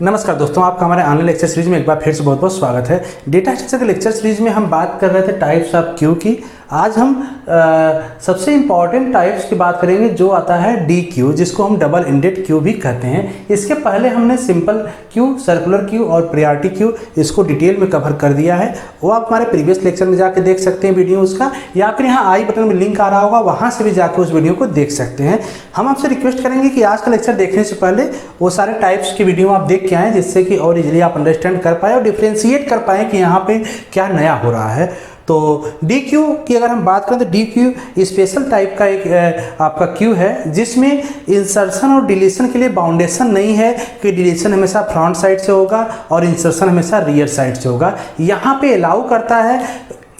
नमस्कार दोस्तों, आपका हमारे ऑनलाइन लेक्चर सीरीज में एक बार फिर से बहुत बहुत स्वागत है। डेटा स्ट्रक्चर के लेक्चर सीरीज में हम बात कर रहे थे टाइप्स ऑफ क्यू की। आज हम सबसे इंपॉर्टेंट टाइप्स की बात करेंगे जो आता है डी क्यू, जिसको हम डबल इंडेड क्यू भी कहते हैं। इसके पहले हमने सिंपल क्यू, सर्कुलर क्यू और प्रायोरिटी क्यू इसको डिटेल में कवर कर दिया है। वो आप हमारे प्रीवियस लेक्चर में जाके देख सकते हैं वीडियो उसका, या फिर यहाँ आई बटन में लिंक आ रहा होगा, वहाँ से भी जाकर उस वीडियो को देख सकते हैं। हम आपसे रिक्वेस्ट करेंगे कि आज का लेक्चर देखने से पहले वो सारे टाइप्स की वीडियो आप देख के आएँ, जिससे कि और इजीली आप अंडरस्टैंड कर पाए और डिफ्रेंशिएट कर पाएँ कि यहाँ पे क्या नया हो रहा है। तो डी क्यू की अगर हम बात करें तो डी क्यू स्पेशल टाइप का एक आपका क्यू है, जिसमें इंसर्शन और डिलीशन के लिए बाउंडेशन नहीं है कि डिलीशन हमेशा फ्रंट साइड से होगा और इंसर्शन हमेशा रियर साइड से होगा। यहाँ पे अलाउ करता है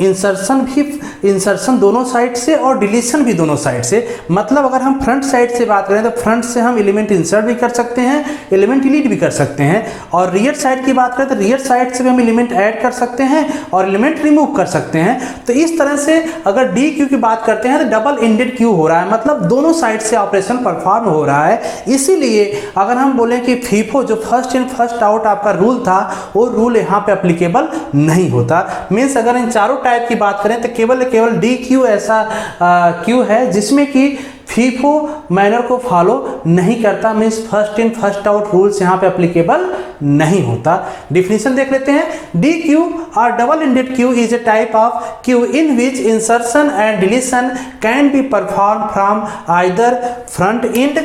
इंसर्शन दोनों साइड से और डिलीशन भी दोनों साइड से। मतलब अगर हम फ्रंट साइड से बात करें तो फ्रंट से हम एलिमेंट इंसर्ट भी कर सकते हैं, एलिमेंट डिलीट भी कर सकते हैं, और रियर साइड की बात करें तो रियर साइड से भी हम एलिमेंट ऐड कर सकते हैं और एलिमेंट रिमूव कर सकते हैं। तो इस तरह से अगर डी क्यू की बात करते हैं तो डबल इंडेड क्यू हो रहा है, मतलब दोनों साइड से ऑपरेशन परफॉर्म हो रहा है। इसीलिए अगर हम बोलें कि फीफो जो फर्स्ट इन फर्स्ट आउट आपका रूल था, वो रूल यहाँ पे अप्लीकेबल नहीं होता। मीन्स अगर इन चारों टाइप की बात करें तो केवल डी क्यू ऐसा क्यू है जिसमें कि फीफो मैनर को फॉलो नहीं करता। Means first in first out rules यहाँ पे अप्लीकेबल नहीं होता। डिफिनेशन देख लेते हैं। डी क्यू और double ended queue is a type of queue in which insertion and deletion can be performed from either front end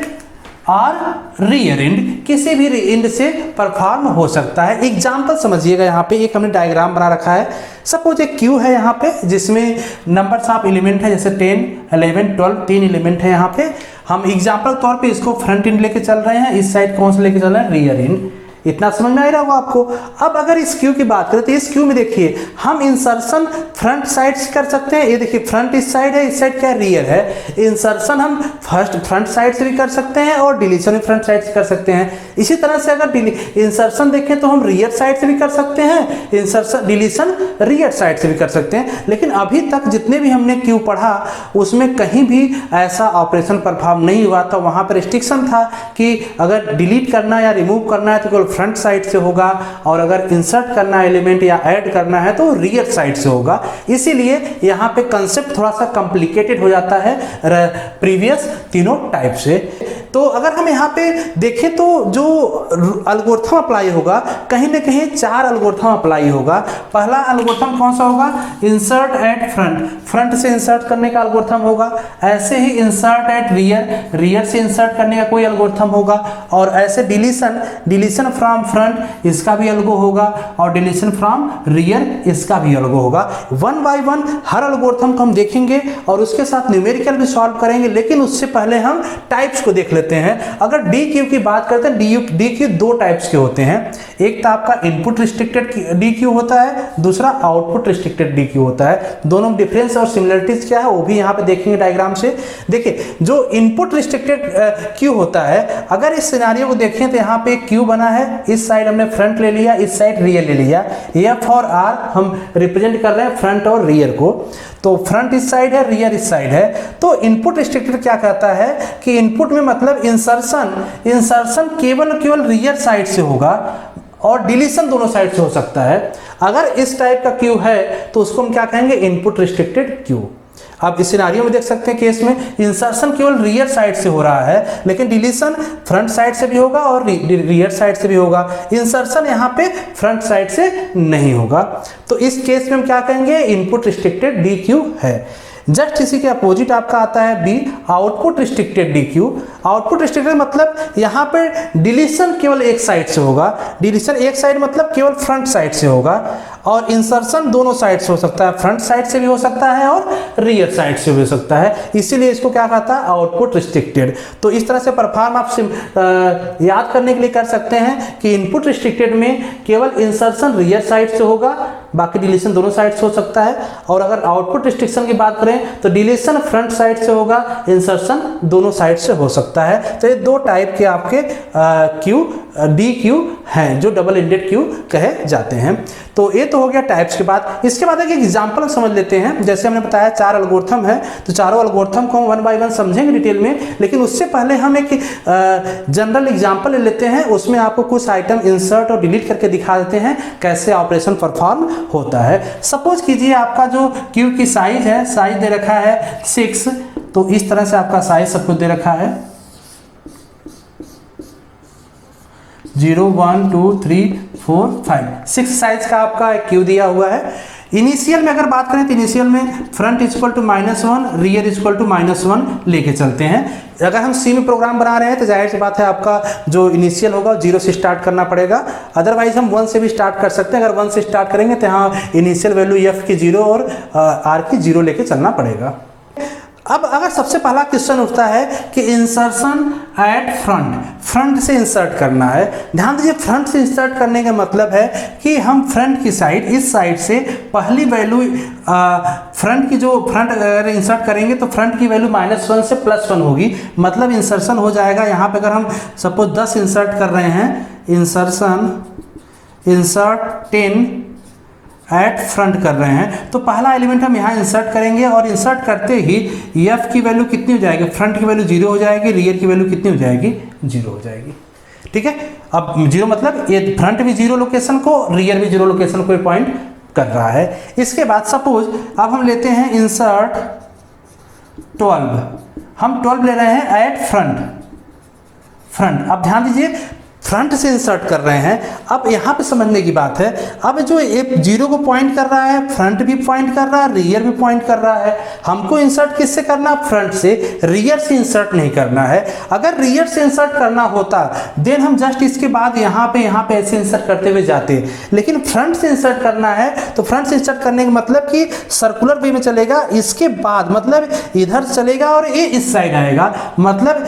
और रियर इंड, किसी भी इंड से परफॉर्म हो सकता है। एग्जाम्पल समझिएगा, यहाँ पे एक हमने डायग्राम बना रखा है। सपोज एक क्यू है यहाँ पे जिसमें नंबर्स ऑफ एलिमेंट है, जैसे 10, 11, 12 तीन एलिमेंट है यहाँ पे। हम एग्जाम्पल तौर पे इसको फ्रंट इंड लेके चल रहे हैं, इस साइड कौन सा लेके चल रहे हैं, रियर इंड। इतना समझ में आ रहा होगा आपको। अब अगर इस क्यू की बात करें तो इस क्यू में देखिए हम इंसर्शन फ्रंट साइड से कर सकते हैं। ये देखिए फ्रंट इस साइड है, इस साइड क्या रियर है। इंसर्शन हम फ्रंट साइड से भी कर सकते हैं और डिलीशन भी फ्रंट साइड से कर सकते हैं। इसी तरह से अगर इंसर्शन देखें तो हम रियर साइड से भी कर सकते हैं, इंसर्शन डिलीशन रियर साइड से भी कर सकते हैं। लेकिन अभी तक जितने भी हमने क्यू पढ़ा उसमें कहीं भी ऐसा ऑपरेशन परफॉर्म नहीं हुआ था। वहाँ पर रिस्ट्रिक्शन था कि अगर डिलीट करना या रिमूव करना है तो केवल फ्रंट साइड से होगा, और अगर इंसर्ट करना है एलिमेंट या ऐड करना है तो रियर साइड से होगा। इसीलिए यहाँ पे कंसेप्ट थोड़ा सा कॉम्प्लिकेटेड हो जाता है प्रीवियस तीनों टाइप से। तो अगर हम यहाँ पे देखें तो जो एल्गोरिथम अप्लाई होगा, कहीं ना कहीं 4 एल्गोरिथम अप्लाई होगा। पहला एल्गोरिथम कौन सा होगा, इंसर्ट एट फ्रंट, फ्रंट से इंसर्ट करने का एल्गोरिथम होगा। ऐसे ही इंसर्ट एट रियर, रियर से इंसर्ट करने का कोई एल्गोरिथम होगा। और ऐसे डिलीशन फ्रॉम फ्रंट, इसका भी एल्गो होगा, और डिलीशन फ्रॉम रियर, इसका भी एल्गो होगा। One by one her algorithm को हम देखेंगे और उसके साथ न्यूमेरिकल भी सॉल्व करेंगे। लेकिन उससे पहले हम टाइप्स को देख लेते हैं। अगर डी क्यू की बात करते हैं, डी क्यू 2 टाइप्स के होते हैं। एक तो आपका इनपुट रिस्ट्रिक्टेड डी क्यू होता है, दूसरा आउटपुट रिस्ट्रिक्टेड डी क्यू होता है। दोनों में डिफरेंस और सिमिलरिटीज क्या है वो भी यहाँ पे देखेंगे डायग्राम से। देखिए जो इनपुट रिस्ट्रिक्टेड क्यू होता है, अगर इस सिनारियो को देखें तो यहाँ पे क्यू बना है, इस साइड हमने फ्रंट ले लिया, इस साइड रियर ले लिया। एफ और आर हम रिप्रेजेंट कर रहे हैं फ्रंट और रियर को। तो फ्रंट इस साइड है, रियर इस साइड है। तो इनपुट रिस्ट्रिक्टेड क्या कहता है कि इनपुट में मतलब इंसर्शन केवल रियर साइड से होगा और डिलीशन दोनों साइड से हो सकता है। अगर इस टाइप का क्यू है तो उसको हम क्या कहेंगे, इनपुट रिस्ट्रिक्टेड क्यू। आप इस सिनारियो में देख सकते हैं केस में इंसर्शन केवल रियर साइड से हो रहा है, लेकिन डिलीशन फ्रंट साइड से भी होगा और रियर साइड से भी होगा। इंसर्शन यहाँ पे फ्रंट साइड से नहीं होगा। तो इस केस में हम क्या कहेंगे, इनपुट रिस्ट्रिक्टेड डी क्यू है। जस्ट इसी के अपोजिट आपका आता है B, output restricted D queue. Output restricted मतलब यहाँ पे डिलीशन केवल एक साइड से होगा। डिलीशन एक साइड मतलब केवल फ्रंट साइड से होगा, और इंसर्शन दोनों साइड से हो सकता है, फ्रंट साइड से भी हो सकता है और रियर साइड से भी हो सकता है। इसीलिए इसको क्या कहता है, आउटपुट रिस्ट्रिक्टेड। तो इस तरह से परफॉर्म आप याद करने के लिए कर सकते हैं कि इनपुट रिस्ट्रिक्टेड में केवल इंसर्शन रियर साइड से होगा, बाकी डिलीशन दोनों साइड से हो सकता है। और अगर आउटपुट रिस्ट्रिक्शन की बात करें तो डिलीशन फ्रंट साइड से होगा, इंसर्शन दोनों साइड से हो सकता है। तो ये 2 टाइप के आपके क्यू डी क्यू हैं जो डबल इंडेड क्यू कहे जाते हैं। तो ये तो हो गया टाइप्स के बाद। इसके बाद एक एग्जांपल समझ लेते हैं। जैसे हमने बताया 4 एल्गोरिथम है, तो चारों एल्गोरिथम को हम वन बाय वन समझेंगे डिटेल में, लेकिन उससे पहले हम एक जनरल एग्जांपल ले लेते हैं। उसमें आपको कुछ आइटम इंसर्ट और डिलीट करके दिखा देते हैं कैसे ऑपरेशन परफॉर्म होता है। सपोज कीजिए आपका जो क्यू की साइज है, साइज दे रखा है 6, तो इस तरह से आपका साइज सब कुछ दे रखा है 0 1 2 3 4 5 6 साइज का आपका क्यू दिया हुआ है। इनिशियल में अगर बात करें तो इनिशियल में front equal to -1, rear equal to -1 लेके चलते हैं। अगर हम सी में प्रोग्राम बना रहे हैं तो जाहिर सी बात है आपका जो इनिशियल होगा 0 से स्टार्ट करना पड़ेगा। अदरवाइज हम 1 से भी स्टार्ट कर सकते हैं। अगर 1 से स्टार्ट करेंगे तो यहाँ इनिशियल वैल्यू एफ की 0 और आर की 0 लेके चलना पड़ेगा। अब अगर सबसे पहला क्वेश्चन उठता है कि इंसर्शन एट फ्रंट से इंसर्ट करना है। ध्यान दीजिए, फ्रंट से इंसर्ट करने का मतलब है कि हम फ्रंट की साइड, इस साइड से पहली वैल्यू फ्रंट अगर इंसर्ट करेंगे तो फ्रंट की वैल्यू -1 से +1 होगी। मतलब इंसर्शन हो जाएगा यहाँ पे। अगर हम सपोज 10 इंसर्ट कर रहे हैं, इंसर्ट 10 एट फ्रंट कर रहे हैं, तो पहला एलिमेंट हम यहाँ इंसर्ट करेंगे और इंसर्ट करते ही एफ की वैल्यू कितनी हो जाएगी, फ्रंट की वैल्यू 0 हो जाएगी, रियर की वैल्यू कितनी हो जाएगी, 0 हो जाएगी। ठीक है, अब 0 मतलब ये फ्रंट भी 0 लोकेशन को, रियर भी 0 लोकेशन को पॉइंट कर रहा है। इसके बाद सपोज अब हम लेते हैं इंसर्ट 12, हम 12 ले रहे हैं एट फ्रंट। अब ध्यान दीजिए, फ्रंट से इंसर्ट कर रहे हैं। अब यहाँ पे समझने की बात है, अब जो एक 0 को पॉइंट कर रहा है, फ्रंट भी पॉइंट कर रहा है, रियर भी पॉइंट कर रहा है। हमको इंसर्ट किससे करना, फ्रंट से, रियर से इंसर्ट नहीं करना है। अगर रियर से इंसर्ट करना होता देन हम जस्ट इसके बाद यहाँ पे ऐसे इंसर्ट करते हुए जाते, लेकिन फ्रंट से इंसर्ट करना है तो फ्रंट से इंसर्ट करने का मतलब कि सर्कुलर वे में चलेगा, इसके बाद मतलब इधर चलेगा और ये इस साइड आएगा। मतलब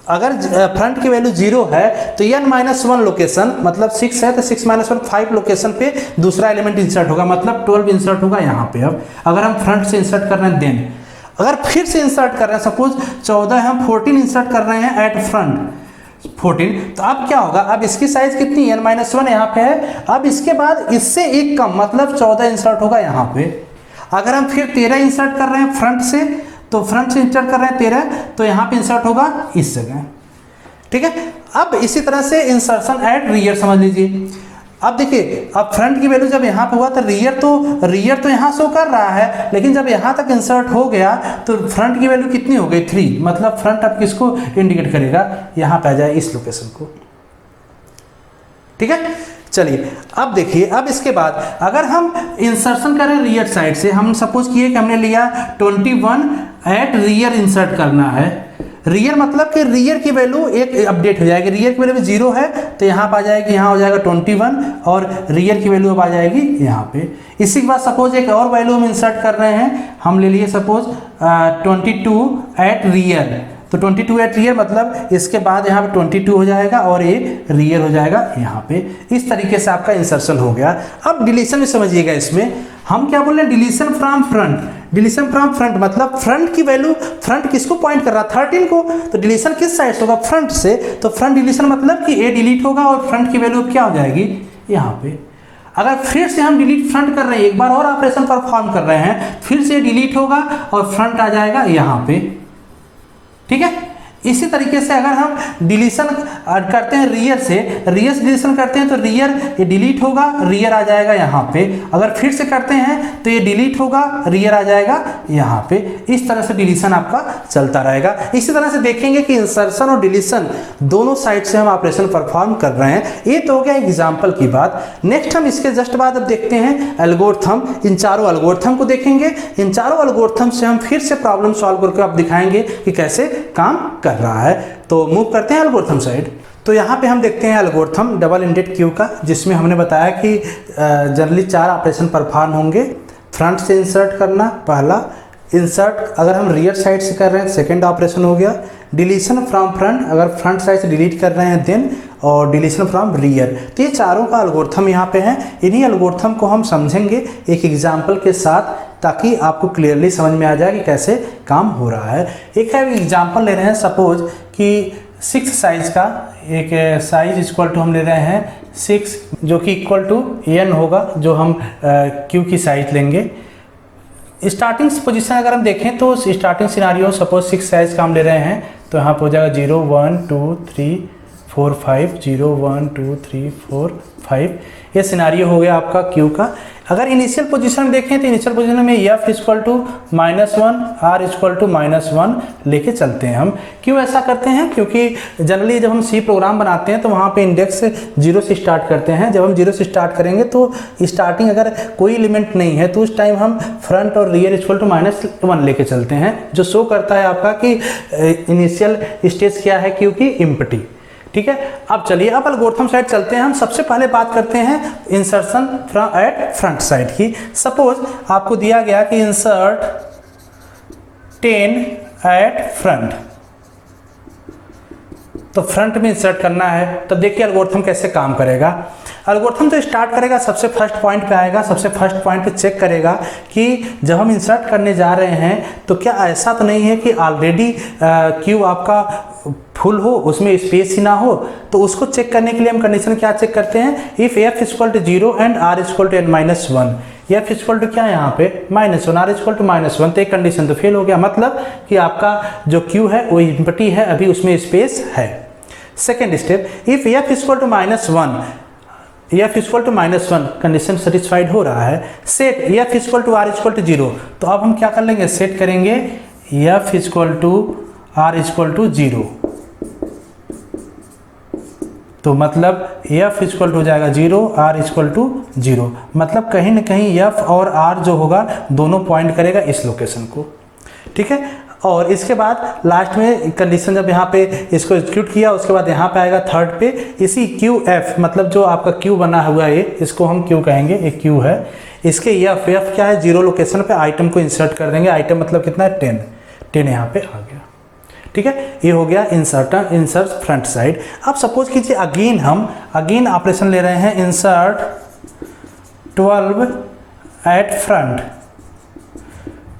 अगर फ्रंट की वैल्यू 0 है तो n-1 लोकेशन, मतलब 6 है तो 6-1 5 लोकेशन पे दूसरा एलिमेंट इंसर्ट होगा, मतलब 12 इंसर्ट होगा यहाँ पे। अब अगर हम फ्रंट से इंसर्ट कर रहे हैं देन, अगर फिर से इंसर्ट कर रहे हैं, सपोज 14 है, हम 14 इंसर्ट कर रहे हैं एट फ्रंट 14, तो अब क्या होगा, अब इसकी साइज कितनी, n-1 यहाँ पे है। अब इसके बाद इससे एक कम, मतलब 14 इंसर्ट होगा यहाँ पे। अगर हम फिर 13 इंसर्ट कर रहे हैं फ्रंट से, तो फ्रंट से इंसर्ट कर रहे हैं 13, तो यहाँ पे इंसर्ट होगा इस जगह। ठीक है, अब इसी तरह से इंसर्शन एट रियर समझ लीजिए। अब देखिए, अब फ्रंट की वैल्यू जब यहाँ पे हुआ तो रियर तो यहाँ शो कर रहा है, लेकिन जब यहाँ तक इंसर्ट हो गया तो फ्रंट की वैल्यू कितनी हो गई, 3। मतलब फ्रंट अब किसको इंडिकेट करेगा, यहाँ पे आ जाए इस लोकेशन को। ठीक है, चलिए अब देखिए, अब इसके बाद अगर हम इंसर्शन करें रियर साइड से, हम सपोज किए कि हमने लिया 21 एट रियर इंसर्ट करना है। रियर मतलब कि रियर की वैल्यू एक अपडेट हो जाएगी, रियर की वैल्यू 0 है तो यहाँ पर आ जाएगी, यहाँ हो जाएगा 21 और रियर की वैल्यू अब आ जाएगी यहाँ पे। इसी के बाद सपोज एक और वैल्यू हम इंसर्ट कर रहे हैं, हम ले लिए सपोज 22 एट रियर, तो 22 एट रियर मतलब इसके बाद यहाँ पे 22 हो जाएगा और ये रियर हो जाएगा यहाँ पे। इस तरीके से आपका इंसर्शन हो गया। अब डिलीशन में समझिएगा, इसमें हम क्या बोल रहे हैं, deletion from front. Deletion from front मतलब फ्रंट की वैल्यू, फ्रंट किसको पॉइंट कर रहा है, 13 को, तो डिलीशन किस साइड से होगा, फ्रंट से। तो फ्रंट डिलीशन मतलब कि ए डिलीट होगा और फ्रंट की वैल्यू क्या हो जाएगी यहाँ पे। अगर फिर से हम डिलीट फ्रंट कर रहे हैं, एक बार और ऑपरेशन परफॉर्म कर रहे हैं, फिर से डिलीट होगा और फ्रंट आ जाएगा यहाँ पे। ठीक है, इसी तरीके से अगर हम डिलीशन करते हैं रियर से डिलीशन करते हैं तो रियर ये डिलीट होगा, रियर आ जाएगा यहाँ पे। अगर फिर से करते हैं तो ये डिलीट होगा, रियर आ जाएगा यहाँ पे। इस तरह से डिलीशन आपका चलता रहेगा। इसी तरह से देखेंगे कि इंसर्शन और डिलीशन दोनों साइड से हम ऑपरेशन परफॉर्म कर रहे हैं। ये तो हो गया एग्जाम्पल की बात। नेक्स्ट हम इसके जस्ट बाद अब देखते हैं एल्गोरिथम। इन चारों एल्गोरिथम को देखेंगे। इन चारों एल्गोरिथम से हम फिर से प्रॉब्लम सॉल्व करके आप दिखाएंगे कि कैसे काम कर रहा है। तो मूव करते हैं एल्गोरिथम साइड। तो यहाँ पे हम देखते हैं एल्गोरिथम डबल इंडेड क्यू का, जिसमें हमने बताया कि जनरली 4 ऑपरेशन परफॉर्म होंगे। फ्रंट से इंसर्ट करना पहला, इंसर्ट अगर हम रियर साइड से कर रहे हैं सेकंड ऑपरेशन हो गया, डिलीशन फ्रॉम फ्रंट अगर फ्रंट साइड से डिलीट कर रहे हैं देन, और डिलीशन फ्रॉम रियर। तो ये चारों का एल्गोरिथम यहाँ पे है। इन्हीं एल्गोरिथम को हम समझेंगे एक एग्जाम्पल के साथ, ताकि आपको क्लियरली समझ में आ जाए कि कैसे काम हो रहा है। एक है एग्जाम्पल ले रहे हैं, सपोज कि 6 साइज का एक साइज इक्वल टू हम ले रहे हैं 6, जो कि इक्वल टू n होगा, जो हम q की साइज लेंगे। स्टार्टिंग पोजीशन अगर हम देखें तो स्टार्टिंग सिनारियो सपोज 6 साइज का हम ले रहे हैं, तो यहाँ पर हो जाएगा 0 1 2 3 4 5, 0 1 2 3 4 5। ये सिनारियो हो गया आपका Q का। अगर इनिशियल पोजीशन देखें तो इनिशियल पोजीशन में F equal to -1, R equal to -1 लेके चलते हैं हम। क्यों ऐसा करते हैं? क्योंकि जनरली जब हम सी प्रोग्राम बनाते हैं तो वहाँ पे इंडेक्स 0 से स्टार्ट करते हैं। जब हम 0 से स्टार्ट करेंगे तो स्टार्टिंग अगर कोई एलिमेंट नहीं है तो उस टाइम हम फ्रंट और रियर इक्वल टू -1 लेके चलते हैं, जो शो करता है आपका कि इनिशियल स्टेज क्या है Q की, एम्प्टी। ठीक है, अब चलिए अब एल्गोरिथम साइड चलते हैं। हम सबसे पहले बात करते हैं insertion from at front side की। सपोज आपको दिया गया कि इंसर्ट 10 एट फ्रंट, तो फ्रंट में इंसर्ट करना है। तो देखिए एल्गोरिथम कैसे काम करेगा। एल्गोरिथम तो स्टार्ट करेगा, सबसे फर्स्ट पॉइंट पे आएगा, सबसे फर्स्ट पॉइंट पे चेक करेगा कि जब हम इंसर्ट करने जा रहे हैं तो क्या ऐसा तो नहीं है कि ऑलरेडी क्यू आपका फुल हो, उसमें स्पेस ही ना हो। तो उसको चेक करने के लिए हम कंडीशन क्या चेक करते हैं, if f equal to 0 and r equal to n-1, f equal to क्या है यहाँ पे -1, r इक्वल टू -1, तो एक कंडीशन तो फेल हो गया, मतलब कि आपका जो q है वो एम्प्टी है, अभी उसमें स्पेस है। Second step, if f equal to -1, f equal to -1 condition satisfied हो रहा है। Set f equal to r equal to 0, तो अब हम क्या कर लेंगे, सेट करेंगे f equal to r equal to 0, तो मतलब f इक्वल टू हो जाएगा 0, r इक्वल टू 0, मतलब कहीं ना कहीं f और r जो होगा दोनों पॉइंट करेगा इस लोकेशन को। ठीक है, और इसके बाद लास्ट में कंडीशन जब यहाँ पे इसको एग्जीक्यूट किया, उसके बाद यहाँ पे आएगा थर्ड पे इसी QF, मतलब जो आपका Q बना हुआ है इसको हम Q कहेंगे, एक Q है, इसके F क्या है 0 लोकेशन पे आइटम को इंसर्ट कर देंगे। आइटम मतलब कितना है 10 यहाँ पे आ गया। ठीक है, ये हो गया इंसर्ट फ्रंट साइड। अब सपोज कीजिए अगेन ऑपरेशन ले रहे हैं, इंसर्ट 12 एट फ्रंट,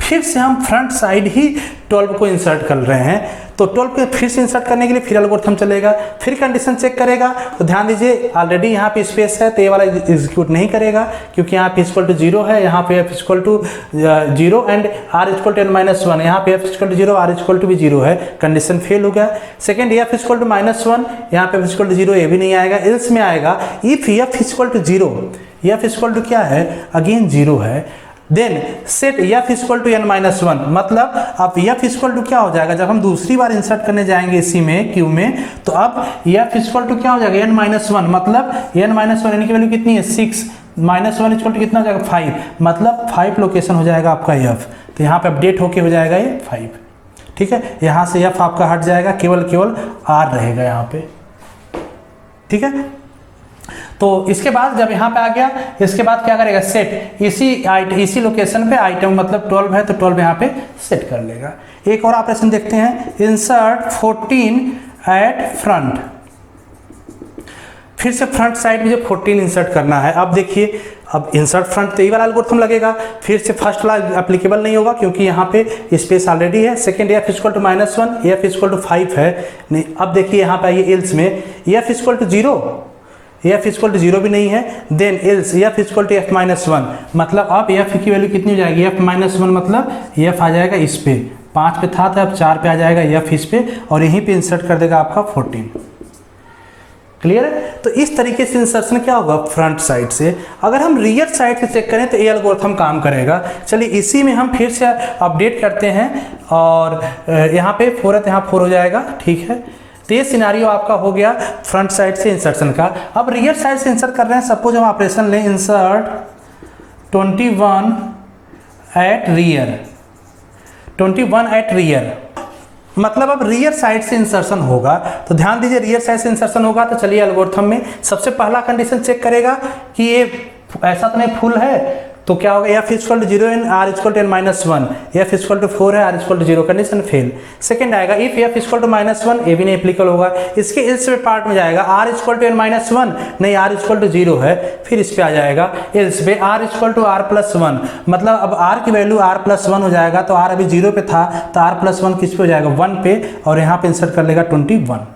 फिर से हम फ्रंट साइड ही 12 को इंसर्ट कर रहे हैं। तो 12 को फिर से इंसर्ट करने के लिए फिर एल्गोरिथम चलेगा, फिर कंडीशन चेक करेगा। तो ध्यान दीजिए ऑलरेडी यहाँ पे स्पेस है तो ये वाला एग्जीक्यूट नहीं करेगा, क्योंकि यहाँ पे इक्वल टू 0 है, यहाँ पे f equal to 0 and r equal to n-1, यहाँ पे f equal to 0, r equal to भी 0 है, कंडीशन फेल हो गया। सेकेंड f इक्वल टू -1, यहाँ पे f इक्वल टू 0, ये भी नहीं आएगा। एल्स में आएगा if f equal to 0, f equal to क्या है अगेन 0 है, then set f equal to n-1, मतलब अब f इक्वल टू क्या हो जाएगा, जब हम दूसरी बार इंसर्ट करने जाएंगे इसी में Q में, तो अब f इक्वल टू क्या हो जाएगा n-1, मतलब n-1 यानी की वैल्यू कितनी है 6, -1 इक्वल टू कितना हो जाएगा 5, मतलब 5 लोकेशन हो जाएगा आपका f। तो यहाँ पे अपडेट होके हो जाएगा ये 5। ठीक है, यहाँ से f आपका हट जाएगा, केवल r रहेगा यहाँ पे। ठीक है, तो इसके बाद जब यहाँ पे आ गया, इसके बाद क्या करेगा, सेट इसी लोकेशन पे आइटम मतलब 12 है तो 12 यहाँ पे सेट कर लेगा। एक और ऑपरेशन देखते हैं, इंसर्ट 14 एट फ्रंट, फिर से फ्रंट साइड में जो 14 इंसर्ट करना है। अब देखिए, अब इंसर्ट फ्रंट तो यही वाला एल्गोरिथम लगेगा, फिर से फर्स्ट वाला एप्लीकेबल नहीं होगा क्योंकि यहाँ पे स्पेस ऑलरेडी है। Second f equal to -1, f equal to 5 है नहीं। अब देखिए यहाँ पे आइए एल्स में, f equal to 0, f equal to 0 भी नहीं है, then else f equal to f-1, मतलब अब f की वैल्यू कितनी हो जाएगी f-1, मतलब f आ जाएगा इस पे, 5 पे था तो अब 4 पे आ जाएगा f इस पे, और यहीं पे इंसर्ट कर देगा आपका 14। क्लियर है? तो इस तरीके से इंसर्शन क्या होगा फ्रंट साइड से। अगर हम रियर साइड से चेक करें तो ये एल्गोरिथम काम करेगा। चलिए इसी में हम फिर से अपडेट करते हैं, और यहाँ पे 4 है तो यहाँ 4 हो जाएगा। ठीक है, तो ये सिनारियो आपका हो गया फ्रंट साइड से इंसर्शन का। अब रियर साइड से इंसर्ट कर रहे हैं, सपोज हम ऑपरेशन लें insert 21 at rear, 21 at rear, मतलब अब रियर साइड से इंसर्शन होगा। तो ध्यान दीजिए, रियर साइड से इंसर्शन होगा तो चलिए एल्गोरिथम में सबसे पहला कंडीशन चेक करेगा कि ये ऐसा तो नहीं फुल है, तो क्या होगा f equal to 0 and r equal to n-1, f equal to 4 है, r equal to 0, condition fail. Second आएगा इफ f इक्वल टू -1, ये भी नहीं एप्लीकेबल होगा। इसके इस पार्ट में जाएगा r इक्वल टू n-1, नहीं r इक्वल टू 0 है, फिर इस पे आ जाएगा इस पे r इक्वल टू r+1, मतलब अब r की वैल्यू r+1 हो जाएगा। तो r अभी 0 पे था तो r+1 किस पे हो जाएगा 1 पे, और यहाँ पे इंसर्ट कर लेगा 21।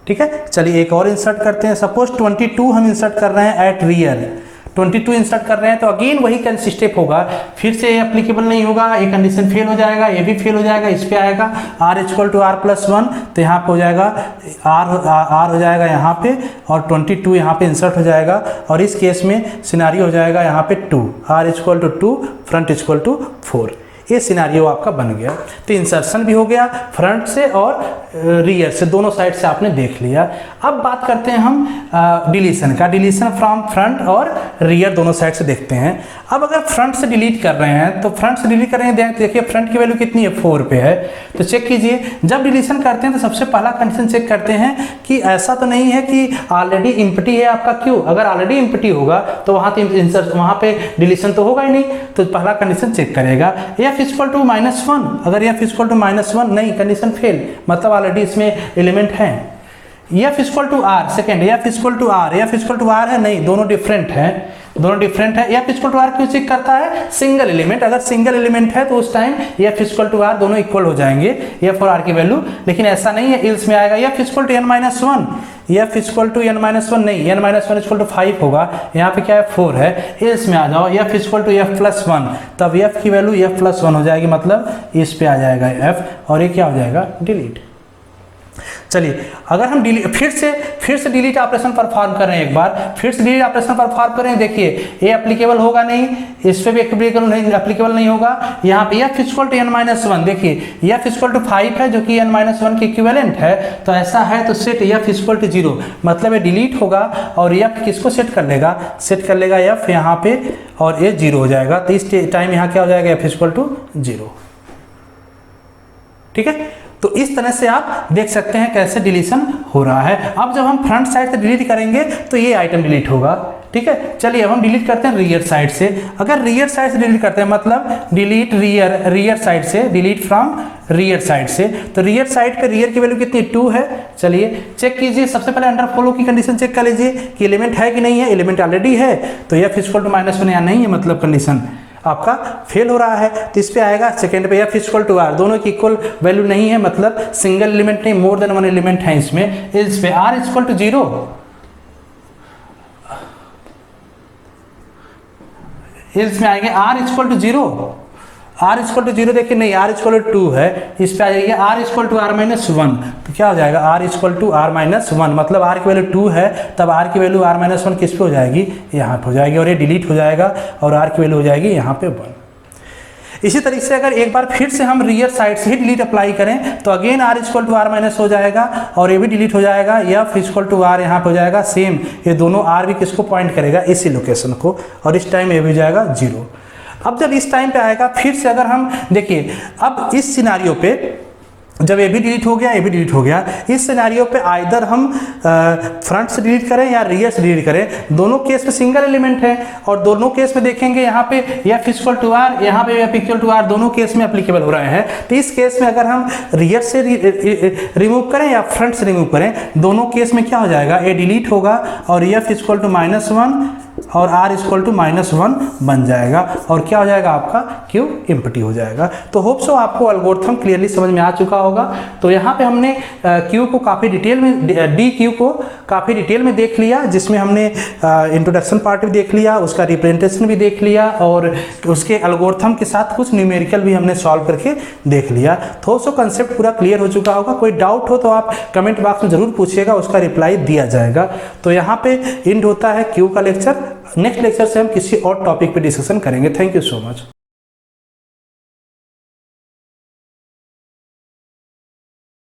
ठीक है, चलिए एक और इंसर्ट करते हैं। सपोज 22 हम इंसर्ट कर रहे हैं एट रियर, 22 इंसर्ट कर रहे हैं तो अगेन वही स्टेप होगा, फिर से ये एप्लीकेबल नहीं होगा, ये कंडीशन फेल हो जाएगा, ये भी फेल हो जाएगा, इस पे आएगा r इक्वल टू r+1, तो यहाँ पे हो जाएगा r हो जाएगा यहाँ पे, और 22 यहाँ पे इंसर्ट हो जाएगा, और इस केस में सिनारियो हो जाएगा यहाँ पे 2, r equal to 2, front equal to 4। ये सिनारियो आपका बन गया। तो इंसर्शन भी हो गया फ्रंट से और रियर से, दोनों साइड से आपने देख लिया। अब बात करते हैं हम डिलीशन का। डिलीशन फ्रॉम फ्रंट और रियर दोनों साइड से देखते हैं। अब अगर फ्रंट से डिलीट कर रहे हैं तो फ्रंट से डिलीट करेंगे, देखिए फ्रंट की वैल्यू कितनी है, 4 पे है, तो चेक कीजिए। जब डिलीशन करते हैं तो सबसे पहला कंडीशन चेक करते हैं कि ऐसा तो नहीं है कि ऑलरेडी इम्पटी है आपका क्यू। अगर ऑलरेडी इम्पटी होगा तो वहाँ पे डिलीशन तो होगा ही नहीं, तो पहला कंडीशन चेक करेगा। f इक्वल टू -1, अगर f इक्वल टू -1 नहीं, कंडीशन फेल, मतलब ऑलरेडी इसमें एलिमेंट है। f equal to r, second f equal to r है नहीं, दोनों डिफरेंट है, दोनों डिफरेंट है। f इक्वल टू r क्यों चेक करता है, सिंगल एलिमेंट, अगर सिंगल एलिमेंट है तो उस time f equal to r दोनों इक्वल हो जाएंगे, f और r की वैल्यू। लेकिन ऐसा नहीं है, इल्स में आएगा f equal to n-1, f equal to n-1 नहीं, n-1 इक्वल टू 5 होगा, यहाँ पे क्या है 4 है, इल्स में आ जाओ f इक्वल टू f+1, तब f की वैल्यू f+1 हो जाएगी, मतलब इस पे आ जाएगा f, और ये क्या हो जाएगा, डिलीट। चलिए अगर हम फिर से डिलीट ऑपरेशन परफॉर्म करें, एक बार फिर से डिलीट ऑपरेशन परफॉर्म करें, देखिए ये एप्लीकेबल होगा नहीं, इस पे भी एप्लीकेबल नहीं होगा। यहाँ पे f इक्वल टू n-1, देखिए f इक्वल टू 5 है जो कि n-1 के इक्विवेलेंट है, तो ऐसा है तो सेट f इक्वल टू 0, मतलब ये डिलीट होगा और f किसको सेट कर लेगा, f यहाँ पे, और ये 0 हो जाएगा, तो इस टाइम यहाँ क्या हो जाएगा, f इक्वल टू 0। ठीक है, तो इस तरह से आप देख सकते हैं कैसे डिलीशन हो रहा है। अब जब हम फ्रंट साइड से डिलीट करेंगे तो ये आइटम डिलीट होगा। ठीक है, चलिए अब हम डिलीट करते हैं रियर साइड से। अगर रियर साइड से डिलीट करते हैं, मतलब डिलीट रियर साइड से, डिलीट फ्रॉम रियर साइड से, तो रियर साइड पे रियर की वैल्यू कितनी, 2 है। चलिए चेक कीजिए, सबसे पहले अंडर फॉलो की कंडीशन चेक कर लीजिए कि एलिमेंट है कि नहीं है। एलिमेंट ऑलरेडी है तो f इक्वल टू -1 यहाँ नहीं है, मतलब कंडीशन आपका फेल हो रहा है, तो इस पे आएगा। सेकेंड पे f इक्वल टू r, दोनों की इक्वल वैल्यू नहीं है, मतलब सिंगल एलिमेंट नहीं, मोर देन 1 एलिमेंट है इसमें। इस पे r इक्वल टू 0, इसमें आएंगे r equal to 0, r equal to 0, देखिए नहीं, r इक्वल टू 2 है, इस पे आ जाएगी r इक्वल टू r-1, तो क्या हो जाएगा, r इक्वल टू r-1, मतलब r की वैल्यू 2 है, तब r की वैल्यू r-1 किस पे हो जाएगी, यहाँ पे हो जाएगी, और ये डिलीट हो जाएगा और r की वैल्यू हो जाएगी यहाँ पे 1। इसी तरीके से अगर एक बार फिर से हम रियर साइड से ही डिलीट अप्लाई करें तो again r equal to r- हो जाएगा और ये भी डिलीट हो जाएगा, f इक्वल टू r यहाँ पे हो जाएगा सेम, ये दोनों r भी किसको पॉइंट करेगा, इसी लोकेशन को, और इस टाइम ये भी हो जाएगा 0। अब जब इस टाइम पे आएगा फिर से, अगर हम देखिए अब इस सिनारियो पे जब ये भी डिलीट हो गया, ये भी डिलीट हो गया, इस सिनेरियो पे आइदर हम फ्रंट से डिलीट करें या रियर से डिलीट करें, दोनों केस में सिंगल एलिमेंट है, और दोनों केस में देखेंगे यहाँ पे f इक्वल टू r, यहाँ पे f इक्वल टू r, दोनों केस में एप्लीकेबल हो रहे हैं। तो इस केस में अगर हम रियर से रिमूव करें या फ्रंट से रिमूव करें, दोनों केस में क्या हो जाएगा, ये डिलीट होगा और f इक्वल टू -1 और r इक्वल टू -1 बन जाएगा, और क्या हो जाएगा आपका Q एम्प्टी हो जाएगा। तो होप सो आपको एल्गोरिथम क्लियरली समझ में आ चुका होगा। तो यहाँ पे हमने Q को काफ़ी डिटेल में, DQ को काफ़ी डिटेल में देख लिया, जिसमें हमने इंट्रोडक्शन पार्ट भी देख लिया, उसका रिप्रेजेंटेशन भी देख लिया, और उसके एल्गोरिथम के साथ कुछ न्यूमेरिकल भी हमने सॉल्व करके देख लिया। तो होप सो कंसेप्ट पूरा क्लियर हो चुका होगा। कोई डाउट हो तो आप कमेंट बॉक्स में ज़रूर पूछिएगा, उसका रिप्लाई दिया जाएगा। तो यहाँ पे एंड होता है Q का लेक्चर। नेक्स्ट लेक्चर से हम किसी और टॉपिक पे डिस्कशन करेंगे। Thank you so much.